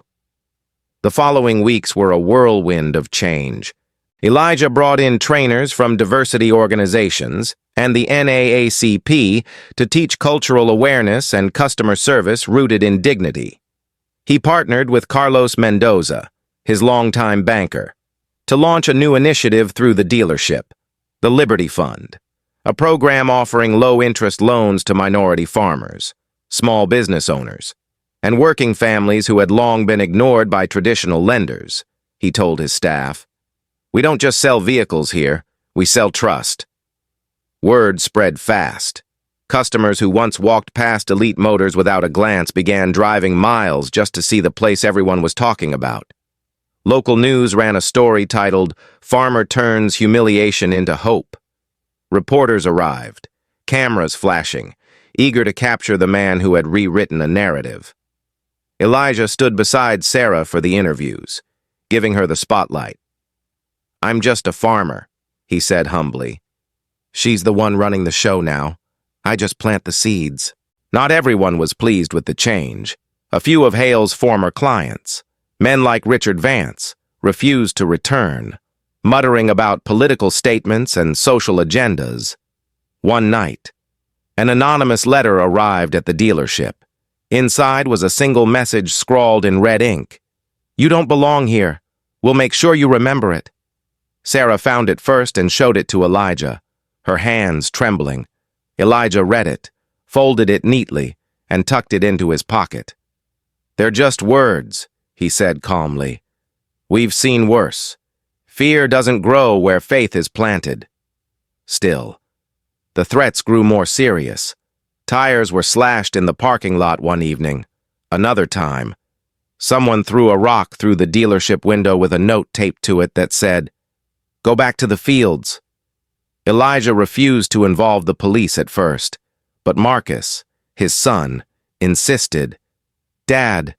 The following weeks were a whirlwind of change. Elijah brought in trainers from diversity organizations and the NAACP to teach cultural awareness and customer service rooted in dignity. He partnered with Carlos Mendoza, his longtime banker, to launch a new initiative through the dealership, the Liberty Fund, a program offering low-interest loans to minority farmers, small business owners, and working families who had long been ignored by traditional lenders. He told his staff, "We don't just sell vehicles here, we sell trust." Word spread fast. Customers who once walked past Elite Motors without a glance began driving miles just to see the place everyone was talking about. Local news ran a story titled, "Farmer Turns Humiliation into Hope." Reporters arrived, cameras flashing, eager to capture the man who had rewritten a narrative. Elijah stood beside Sarah for the interviews, giving her the spotlight. "I'm just a farmer," he said humbly. "She's the one running the show now. I just plant the seeds." Not everyone was pleased with the change. A few of Hale's former clients, men like Richard Vance, refused to return, muttering about political statements and social agendas. One night, an anonymous letter arrived at the dealership. Inside was a single message scrawled in red ink. "You don't belong here. We'll make sure you remember it." Sarah found it first and showed it to Elijah, her hands trembling. Elijah read it, folded it neatly, and tucked it into his pocket. "They're just words," he said calmly. "We've seen worse. Fear doesn't grow where faith is planted." Still, the threats grew more serious. Tires were slashed in the parking lot one evening. Another time, someone threw a rock through the dealership window with a note taped to it that said, "Go back to the fields." Elijah refused to involve the police at first, but Marcus, his son, insisted. "Dad,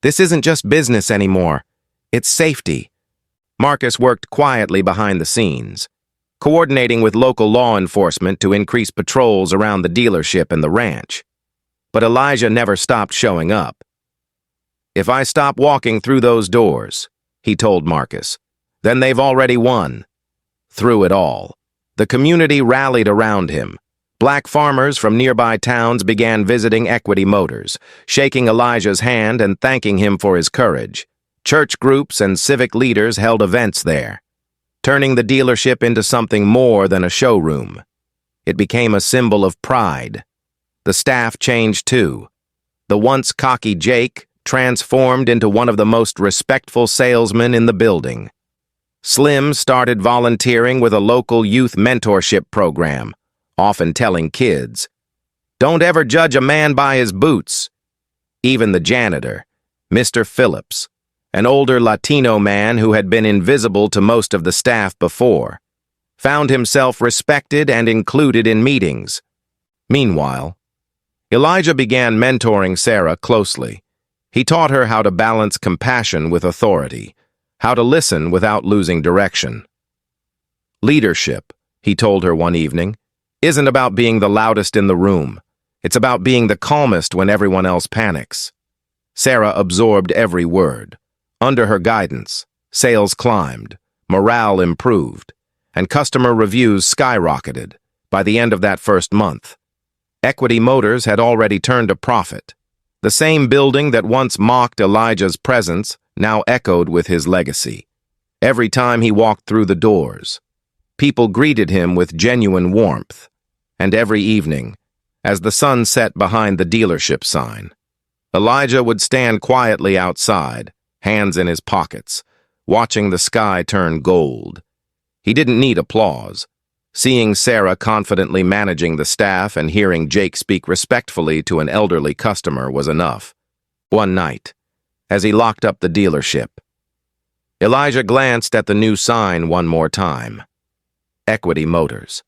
this isn't just business anymore. It's safety." Marcus worked quietly behind the scenes, coordinating with local law enforcement to increase patrols around the dealership and the ranch. But Elijah never stopped showing up. "If I stop walking through those doors," he told Marcus, "then they've already won." Through it all, the community rallied around him. Black farmers from nearby towns began visiting Equity Motors, shaking Elijah's hand and thanking him for his courage. Church groups and civic leaders held events there, turning the dealership into something more than a showroom. It became a symbol of pride. The staff changed too. The once cocky Jake transformed into one of the most respectful salesmen in the building. Slim started volunteering with a local youth mentorship program, often telling kids, "Don't ever judge a man by his boots." Even the janitor, Mr. Phillips, an older Latino man who had been invisible to most of the staff before, found himself respected and included in meetings. Meanwhile, Elijah began mentoring Sarah closely. He taught her how to balance compassion with authority, how to listen without losing direction. Leadership, he told her one evening, isn't about being the loudest in the room. It's about being the calmest when everyone else panics. Sarah absorbed every word. Under her guidance, sales climbed, morale improved, and customer reviews skyrocketed. By the end of that first month, Equity Motors had already turned a profit. The same building that once mocked Elijah's presence now echoed with his legacy. Every time he walked through the doors, people greeted him with genuine warmth. And every evening, as the sun set behind the dealership sign, Elijah would stand quietly outside, hands in his pockets, watching the sky turn gold. He didn't need applause. Seeing Sarah confidently managing the staff and hearing Jake speak respectfully to an elderly customer was enough. One night, as he locked up the dealership, Elijah glanced at the new sign one more time. Equity Motors.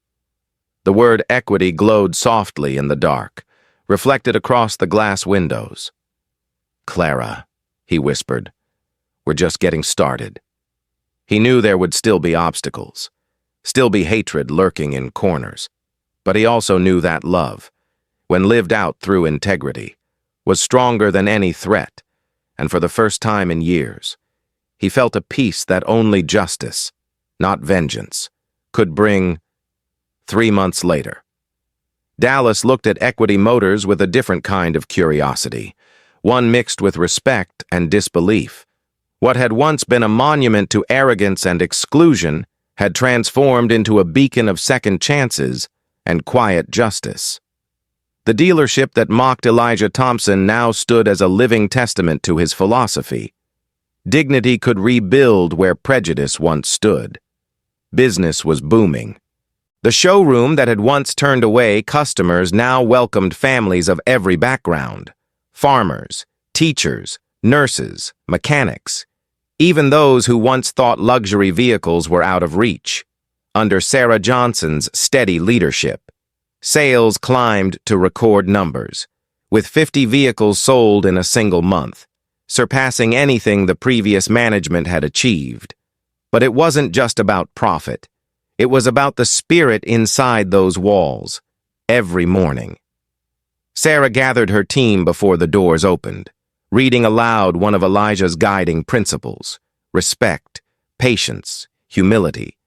The word equity glowed softly in the dark, reflected across the glass windows. "Clara," he whispered, "we're just getting started." He knew there would still be obstacles, still be hatred lurking in corners, but he also knew that love, when lived out through integrity, was stronger than any threat, and for the first time in years, he felt a peace that only justice, not vengeance, could bring. 3 months later, Dallas looked at Equity Motors with a different kind of curiosity, one mixed with respect and disbelief. What had once been a monument to arrogance and exclusion had transformed into a beacon of second chances and quiet justice. The dealership that mocked Elijah Thompson now stood as a living testament to his philosophy. Dignity could rebuild where prejudice once stood. Business was booming. The showroom that had once turned away customers now welcomed families of every background: farmers, teachers, nurses, mechanics, even those who once thought luxury vehicles were out of reach. Under Sarah Johnson's steady leadership, sales climbed to record numbers, with 50 vehicles sold in a single month, surpassing anything the previous management had achieved. But it wasn't just about profit. It was about the spirit inside those walls. Every morning, Sarah gathered her team before the doors opened, reading aloud one of Elijah's guiding principles: respect, patience, humility.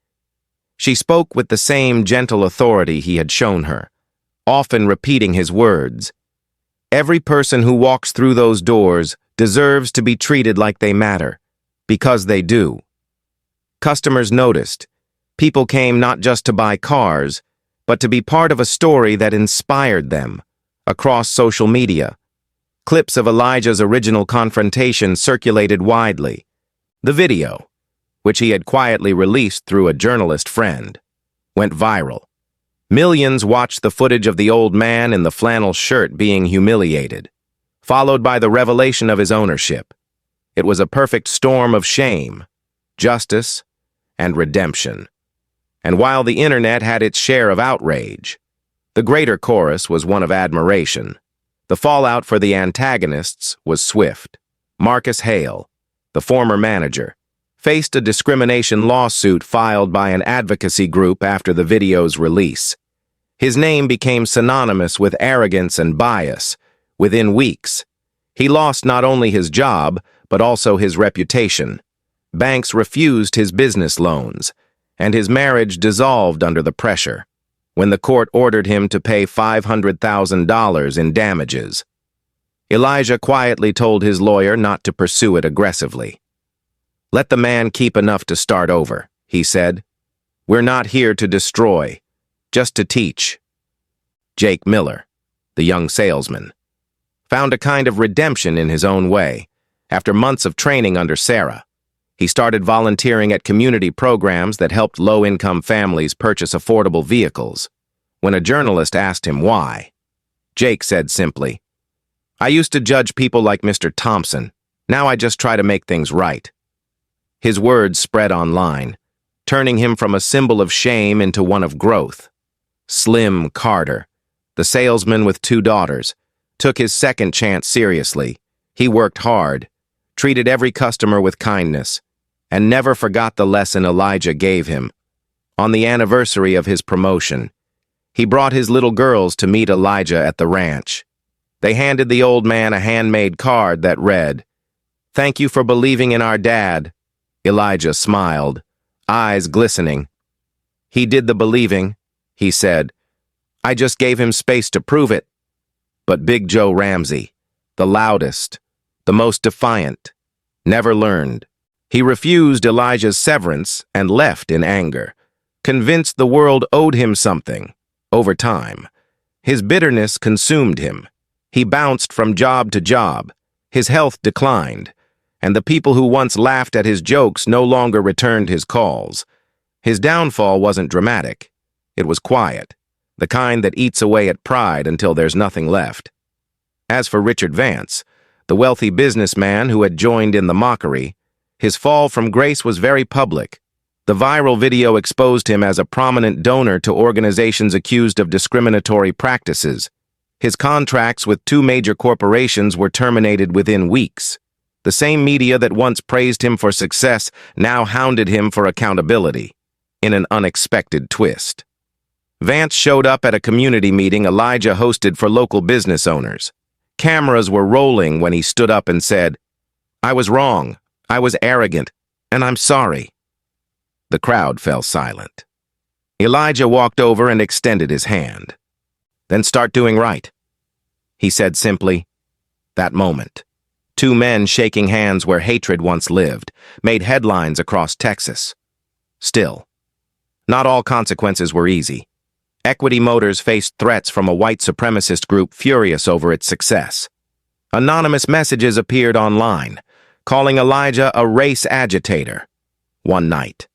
She spoke with the same gentle authority he had shown her, often repeating his words. Every person who walks through those doors deserves to be treated like they matter, because they do. Customers noticed. People came not just to buy cars, but to be part of a story that inspired them. Across social media, clips of Elijah's original confrontation circulated widely. The video, which he had quietly released through a journalist friend, went viral. Millions watched the footage of the old man in the flannel shirt being humiliated, followed by the revelation of his ownership. It was a perfect storm of shame, justice, and redemption. And while the internet had its share of outrage, the greater chorus was one of admiration. The fallout for the antagonists was swift. Marcus Hale, the former manager, faced a discrimination lawsuit filed by an advocacy group after the video's release. His name became synonymous with arrogance and bias. Within weeks, he lost not only his job, but also his reputation. Banks refused his business loans, and his marriage dissolved under the pressure, when the court ordered him to pay $500,000 in damages. Elijah quietly told his lawyer not to pursue it aggressively. "Let the man keep enough to start over," he said. "We're not here to destroy, just to teach." Jake Miller, the young salesman, found a kind of redemption in his own way. After months of training under Sarah, he started volunteering at community programs that helped low-income families purchase affordable vehicles. When a journalist asked him why, Jake said simply, "I used to judge people like Mr. Thompson. Now I just try to make things right." His words spread online, turning him from a symbol of shame into one of growth. Slim Carter, the salesman with 2 daughters, took his second chance seriously. He worked hard, treated every customer with kindness, and never forgot the lesson Elijah gave him. On the anniversary of his promotion, he brought his little girls to meet Elijah at the ranch. They handed the old man a handmade card that read, "Thank you for believing in our dad." Elijah smiled, eyes glistening. "He did the believing," he said. "I just gave him space to prove it." But Big Joe Ramsey, the loudest, the most defiant, never learned. He refused Elijah's severance and left in anger, convinced the world owed him something. Over time, his bitterness consumed him. He bounced from job to job. His health declined, and the people who once laughed at his jokes no longer returned his calls. His downfall wasn't dramatic. It was quiet, the kind that eats away at pride until there's nothing left. As for Richard Vance, the wealthy businessman who had joined in the mockery, his fall from grace was very public. The viral video exposed him as a prominent donor to organizations accused of discriminatory practices. His contracts with 2 major corporations were terminated within weeks. The same media that once praised him for success now hounded him for accountability, in an unexpected twist. Vance showed up at a community meeting Elijah hosted for local business owners. Cameras were rolling when he stood up and said, "I was wrong, I was arrogant, and I'm sorry." The crowd fell silent. Elijah walked over and extended his hand. "Then start doing right," he said simply. That moment, 2 men shaking hands where hatred once lived, made headlines across Texas. Still, not all consequences were easy. Equity Motors faced threats from a white supremacist group furious over its success. Anonymous messages appeared online, calling Elijah a race agitator. One night,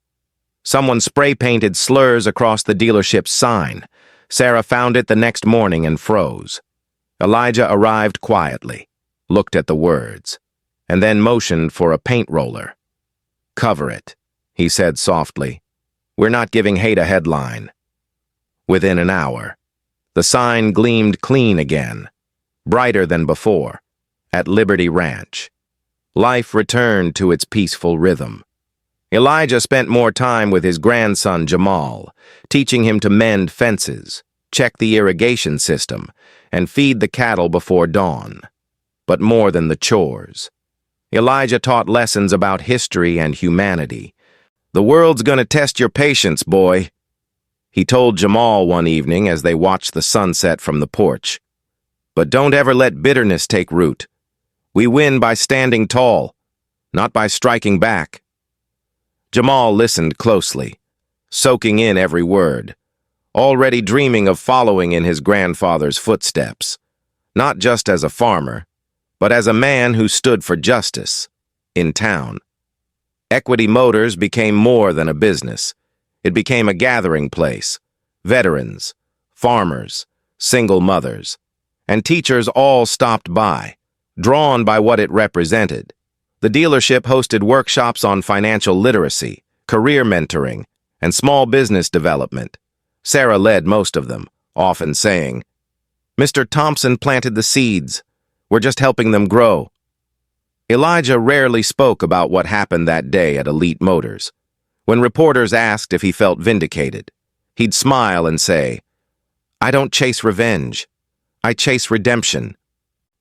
someone spray-painted slurs across the dealership's sign. Sarah found it the next morning and froze. Elijah arrived quietly, looked at the words, and then motioned for a paint roller. "Cover it," he said softly. "We're not giving hate a headline." Within an hour, the sign gleamed clean again, brighter than before, at Liberty Ranch. Life returned to its peaceful rhythm. Elijah spent more time with his grandson Jamal, teaching him to mend fences, check the irrigation system, and feed the cattle before dawn. But more than the chores, Elijah taught lessons about history and humanity. "The world's gonna test your patience, boy," he told Jamal one evening as they watched the sunset from the porch. "But don't ever let bitterness take root. We win by standing tall, not by striking back." Jamal listened closely, soaking in every word, already dreaming of following in his grandfather's footsteps, not just as a farmer, but as a man who stood for justice in town. Equity Motors became more than a business. It became a gathering place. Veterans, farmers, single mothers, and teachers all stopped by, drawn by what it represented. The dealership hosted workshops on financial literacy, career mentoring, and small business development. Sarah led most of them, often saying, "Mr. Thompson planted the seeds. We're just helping them grow." Elijah rarely spoke about what happened that day at Elite Motors. When reporters asked if he felt vindicated, he'd smile and say, "I don't chase revenge. I chase redemption."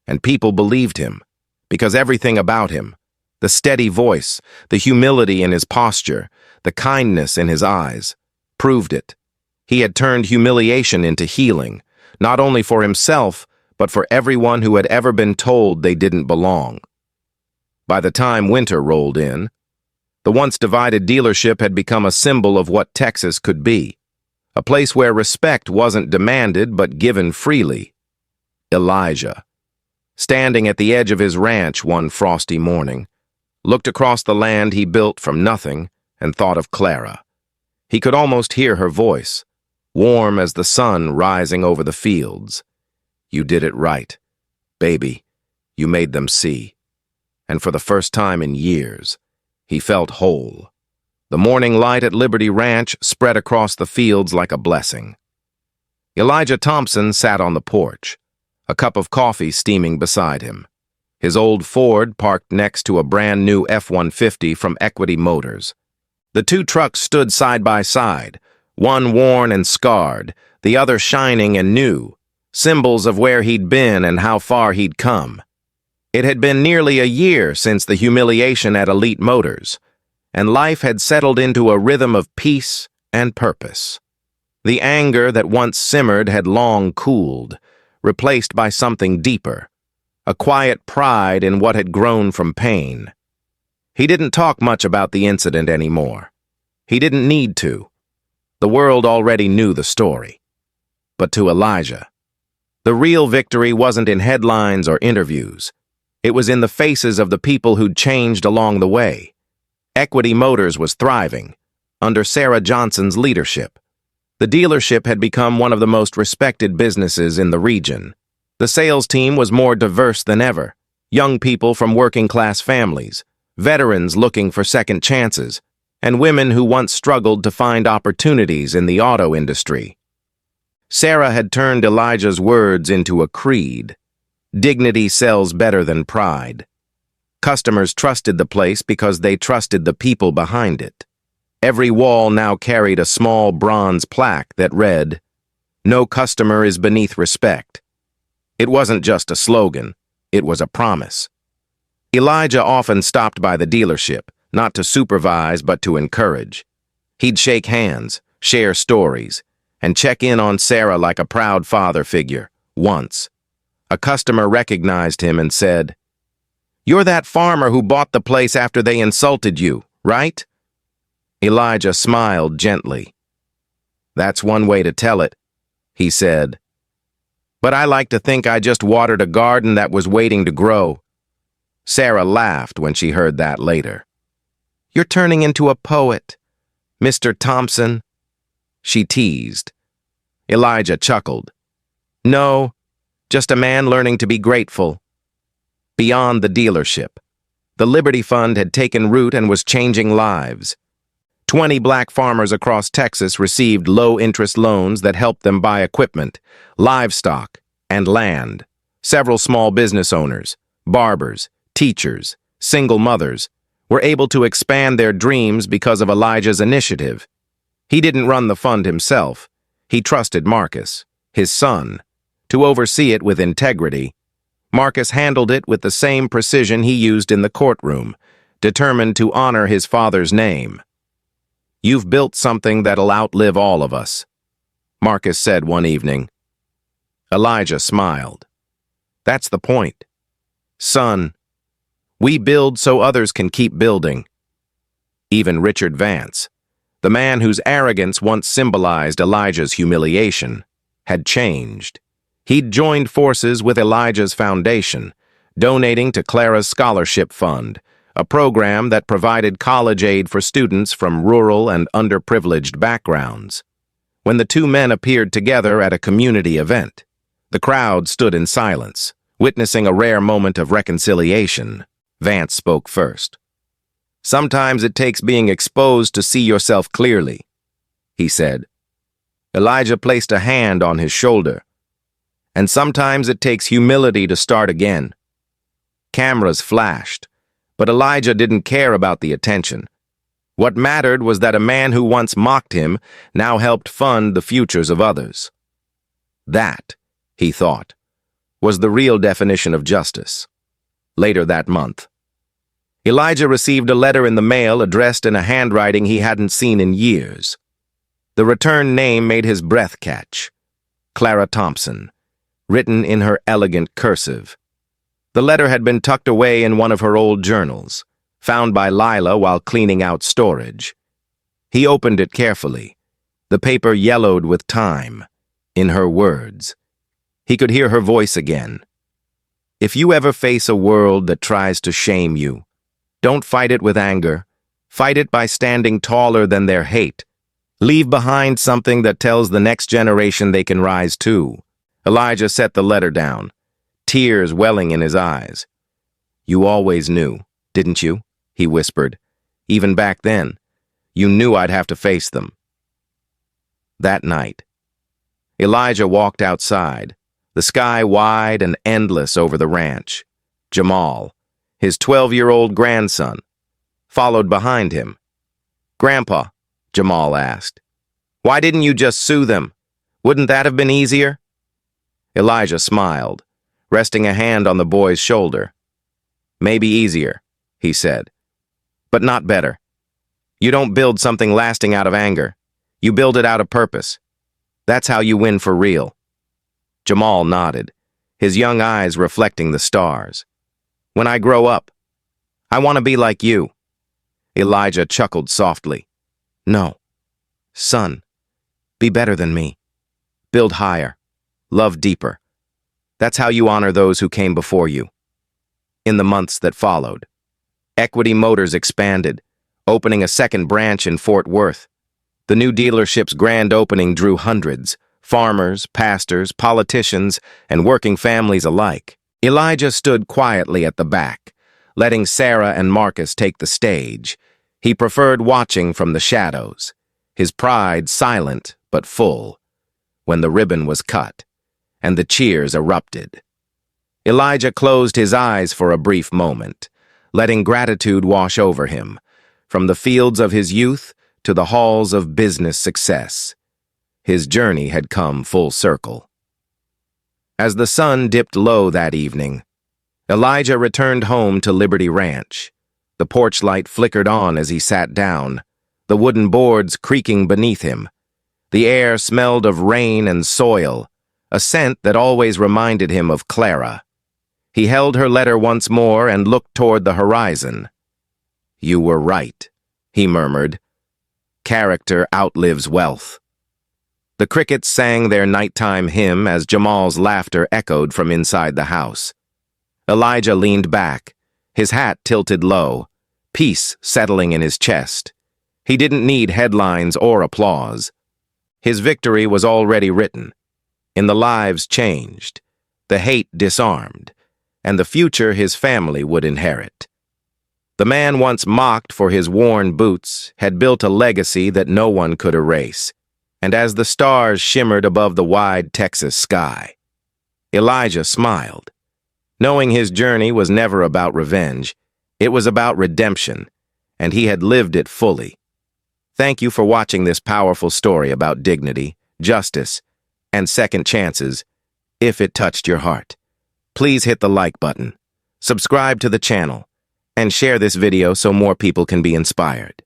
And people believed him, because everything about him, the steady voice, the humility in his posture, the kindness in his eyes, proved it. He had turned humiliation into healing, not only for himself, but for everyone who had ever been told they didn't belong. By the time winter rolled in, the once divided dealership had become a symbol of what Texas could be, a place where respect wasn't demanded but given freely. Elijah, standing at the edge of his ranch one frosty morning, looked across the land he built from nothing and thought of Clara. He could almost hear her voice, warm as the sun rising over the fields. "You did it right, baby. You made them see." And for the first time in years, he felt whole. The morning light at Liberty Ranch spread across the fields like a blessing. Elijah Thompson sat on the porch, a cup of coffee steaming beside him. His old Ford parked next to a brand-new F-150 from Equity Motors. The two trucks stood side by side, one worn and scarred, the other shining and new, symbols of where he'd been and how far he'd come. It had been nearly a year since the humiliation at Elite Motors, and life had settled into a rhythm of peace and purpose. The anger that once simmered had long cooled, replaced by something deeper, a quiet pride in what had grown from pain. He didn't talk much about the incident anymore. He didn't need to. The world already knew the story. But to Elijah, the real victory wasn't in headlines or interviews. It was in the faces of the people who'd changed along the way. Equity Motors was thriving, under Sarah Johnson's leadership. The dealership had become one of the most respected businesses in the region. The sales team was more diverse than ever. Young people from working-class families, veterans looking for second chances, and women who once struggled to find opportunities in the auto industry. Sarah had turned Elijah's words into a creed. Dignity sells better than pride. Customers trusted the place because they trusted the people behind it. Every wall now carried a small bronze plaque that read, "No customer is beneath respect." It wasn't just a slogan, it was a promise. Elijah often stopped by the dealership, not to supervise but to encourage. He'd shake hands, share stories, and check in on Sarah like a proud father figure. Once, a customer recognized him and said, "You're that farmer who bought the place after they insulted you, right?" Elijah smiled gently. "That's one way to tell it," he said. "But I like to think I just watered a garden that was waiting to grow." Sarah laughed when she heard that later. "You're turning into a poet, Mr. Thompson," she teased. Elijah chuckled. "No, just a man learning to be grateful." Beyond the dealership, the Liberty Fund had taken root and was changing lives. 20 black farmers across Texas received low-interest loans that helped them buy equipment, livestock, and land. Several small business owners, barbers, teachers, single mothers, were able to expand their dreams because of Elijah's initiative. He didn't run the fund himself. He trusted Marcus, his son, to oversee it with integrity. Marcus handled it with the same precision he used in the courtroom, determined to honor his father's name. "You've built something that'll outlive all of us," Marcus said one evening. Elijah smiled. "That's the point. Son, we build so others can keep building." Even Richard Vance, the man whose arrogance once symbolized Elijah's humiliation, had changed. He'd joined forces with Elijah's foundation, donating to Clara's Scholarship Fund, a program that provided college aid for students from rural and underprivileged backgrounds. When the two men appeared together at a community event, the crowd stood in silence, witnessing a rare moment of reconciliation. Vance spoke first. "Sometimes it takes being exposed to see yourself clearly," he said. Elijah placed a hand on his shoulder. "And sometimes it takes humility to start again." Cameras flashed, but Elijah didn't care about the attention. What mattered was that a man who once mocked him now helped fund the futures of others. That, he thought, was the real definition of justice. Later that month, Elijah received a letter in the mail addressed in a handwriting he hadn't seen in years. The return name made his breath catch. Clara Thompson, written in her elegant cursive. The letter had been tucked away in one of her old journals, found by Lila while cleaning out storage. He opened it carefully, the paper yellowed with time. In her words, he could hear her voice again. "If you ever face a world that tries to shame you, don't fight it with anger. Fight it by standing taller than their hate. Leave behind something that tells the next generation they can rise too." Elijah set the letter down, tears welling in his eyes. "You always knew, didn't you?" he whispered. "Even back then, you knew I'd have to face them." That night, Elijah walked outside, the sky wide and endless over the ranch. Jamal, his 12-year-old grandson, followed behind him. "Grandpa," Jamal asked, "why didn't you just sue them? Wouldn't that have been easier?" Elijah smiled, resting a hand on the boy's shoulder. "Maybe easier," he said, "but not better. You don't build something lasting out of anger. You build it out of purpose. That's how you win for real." Jamal nodded, his young eyes reflecting the stars. "When I grow up, I want to be like you." Elijah chuckled softly. "No, son, be better than me. Build higher, love deeper. That's how you honor those who came before you." In the months that followed, Equity Motors expanded, opening a second branch in Fort Worth. The new dealership's grand opening drew hundreds, farmers, pastors, politicians, and working families alike. Elijah stood quietly at the back, letting Sarah and Marcus take the stage. He preferred watching from the shadows, his pride silent but full, when the ribbon was cut and the cheers erupted. Elijah closed his eyes for a brief moment, letting gratitude wash over him, from the fields of his youth to the halls of business success. His journey had come full circle. As the sun dipped low that evening, Elijah returned home to Liberty Ranch. The porch light flickered on as he sat down, the wooden boards creaking beneath him. The air smelled of rain and soil, a scent that always reminded him of Clara. He held her letter once more and looked toward the horizon. "You were right," he murmured. "Character outlives wealth." The crickets sang their nighttime hymn as Jamal's laughter echoed from inside the house. Elijah leaned back, his hat tilted low, peace settling in his chest. He didn't need headlines or applause. His victory was already written, in the lives changed, the hate disarmed, and the future his family would inherit. The man once mocked for his worn boots had built a legacy that no one could erase, and as the stars shimmered above the wide Texas sky, Elijah smiled. Knowing his journey was never about revenge, it was about redemption, and he had lived it fully. Thank you for watching this powerful story about dignity, justice, and second chances. If it touched your heart, please hit the like button, subscribe to the channel, and share this video so more people can be inspired.